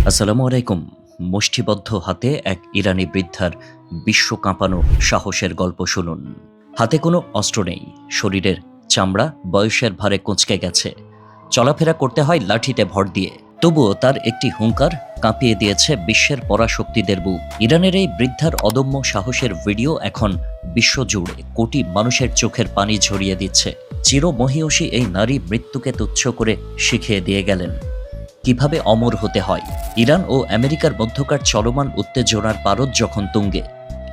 আসসালামু আলাইকুম। মুষ্টিবদ্ধ হাতে এক ইরানি বৃদ্ধার বিশ্ব কাঁপানো সাহসের গল্প শুনুন। হাতে কোনো অস্ত্র নেই, শরীরের চামড়া বয়সের ভারে কুঁচকে গেছে, চলাফেরা করতে হয় লাঠিতে ভর দিয়ে। তবুও তার একটি হুঙ্কার কাঁপিয়ে দিয়েছে বিশ্বের পরাশক্তিদের বুক। ইরানের এই বৃদ্ধার অদম্য সাহসের ভিডিও এখন বিশ্বজুড়ে কোটি মানুষের চোখের পানি ঝরিয়ে দিচ্ছে। চিরমহীয়সী এই নারী মৃত্যুকে তুচ্ছ করে শিখিয়ে দিয়ে গেলেন কিভাবে অমর হতে হয়। ইরান ও আমেরিকার মধ্যকার চলমান উত্তেজনার পারদ যখন তুঙ্গে,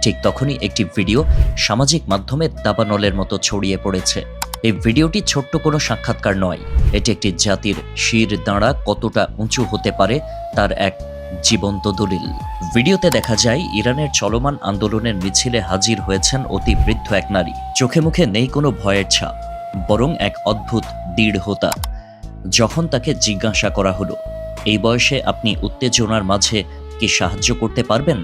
ঠিক তখনই একটি ভিডিও সামাজিক মাধ্যমে দাবানলের মতো ছড়িয়ে পড়েছে। এই ভিডিওটি ছোট্ট কোনো সাক্ষাৎকার নয়, এটি একটি জাতির শির দাঁড়া কতটা উঁচু হতে পারে তার এক জীবন্ত দলিল। ভিডিওতে দেখা যায় ইরানের চলমান আন্দোলনের মিছিলে হাজির হয়েছেন অতি বৃদ্ধ এক নারী। চোখে মুখে নেই কোনো ভয়ের ছাপ, বরং এক অদ্ভুত দৃঢ়তা। যখন তাকে জিজ্ঞাসা করা হলো, এই বয়সে আপনি উত্তেজনার মাঝে কি সাহায্য করতে পারবেন,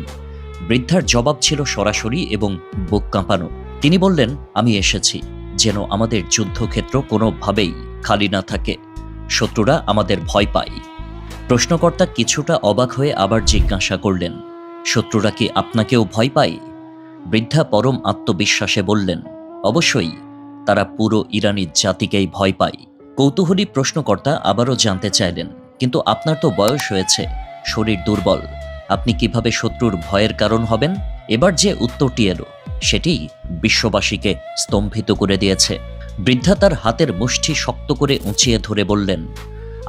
বৃদ্ধার জবাব ছিল সরাসরি এবং বুক কাঁপানো। তিনি বললেন, আমি এসেছি যেন আমাদের যুদ্ধক্ষেত্র কোনোভাবেই খালি না থাকে, শত্রুরা আমাদের ভয় পায়। প্রশ্নকর্তা কিছুটা অবাক হয়ে আবার জিজ্ঞাসা করলেন, শত্রুরা কি আপনাকেও ভয় পায়? বৃদ্ধা পরম আত্মবিশ্বাসে বললেন, অবশ্যই, তারা পুরো ইরানি জাতিকেই ভয় পায়। কৌতূহলী প্রশ্নকর্তা আবারও জানতে চাইলেন, কিন্তু আপনার তো বয়স হয়েছে, শরীর দুর্বল, আপনি কিভাবে শত্রুর ভয়ের কারণ হবেন? এবার যে উত্তরটি এলো সেটি বিশ্ববাসীকে স্তম্ভিত করে দিয়েছে। বৃদ্ধা তার হাতের মুষ্টি শক্ত করে উঁচিয়ে ধরে বললেন,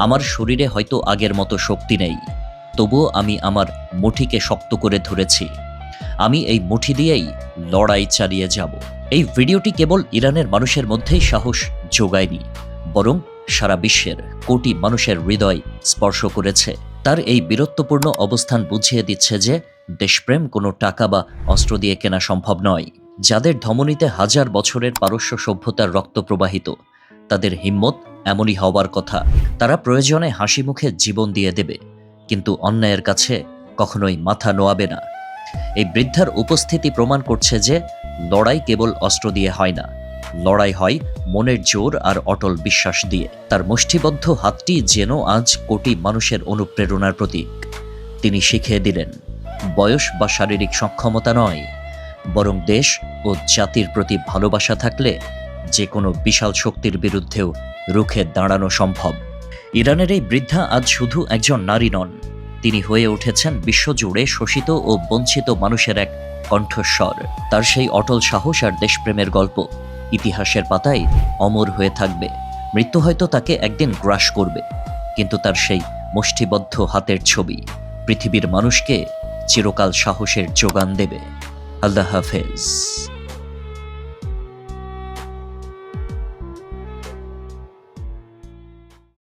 আমার শরীরে হয়তো আগের মতো শক্তি নেই, তবুও আমি আমার মুঠিকে শক্ত করে ধরেছি। আমি এই মুঠি দিয়েই লড়াই চালিয়ে যাব। এই ভিডিওটি কেবল ইরানের মানুষের মধ্যেই সাহস যোগায়নি, বরং সারা বিশ্বের কোটি মানুষের হৃদয় স্পর্শ করেছে। তার এই বীরত্বপূর্ণ অবস্থান বুঝিয়ে দিচ্ছে যে দেশপ্রেম কোনো টাকা বা অস্ত্র দিয়ে কেনা সম্ভব নয়। যাদের ধমনীতে হাজার বছরের পারস্য সভ্যতার রক্ত প্রবাহিত, তাদের হিম্মত এমনই হওয়ার কথা। তারা প্রয়োজনে হাসি মুখে জীবন দিয়ে দেবে, কিন্তু অন্যায়ের কাছে কখনোই মাথা নোয়াবে না। এই বৃদ্ধার উপস্থিতি প্রমাণ করছে যে লড়াই কেবল অস্ত্র দিয়ে হয় না, লড়াই হয় মনের জোর আর অটল বিশ্বাস দিয়ে। তার মুষ্টিবদ্ধ হাতটি যেন আজ কোটি মানুষের অনুপ্রেরণার প্রতীক। তিনি শিখিয়ে দিলেন, বয়স বা শারীরিক সক্ষমতা নয়, বরং দেশ ও জাতির প্রতি ভালোবাসা থাকলে যে কোনো বিশাল শক্তির বিরুদ্ধেও রুখে দাঁড়ানো সম্ভব। ইরানের এই বৃদ্ধা আজ শুধু একজন নারী নন, তিনি হয়ে উঠেছেন বিশ্বজুড়ে শোষিত ও বঞ্চিত মানুষের এক কণ্ঠস্বর। তার সেই অটল সাহস আর দেশপ্রেমের গল্প ইতিহাসের পাতায় অমর হয়ে থাকবে। মৃত্যু হয়তো তাকে একদিন গ্রাস করবে, কিন্তু তার সেই মুষ্টিবদ্ধ হাতের ছবি পৃথিবীর মানুষকে চিরকাল সাহসের যোগান দেবে। আল্লাহ হাফেজ।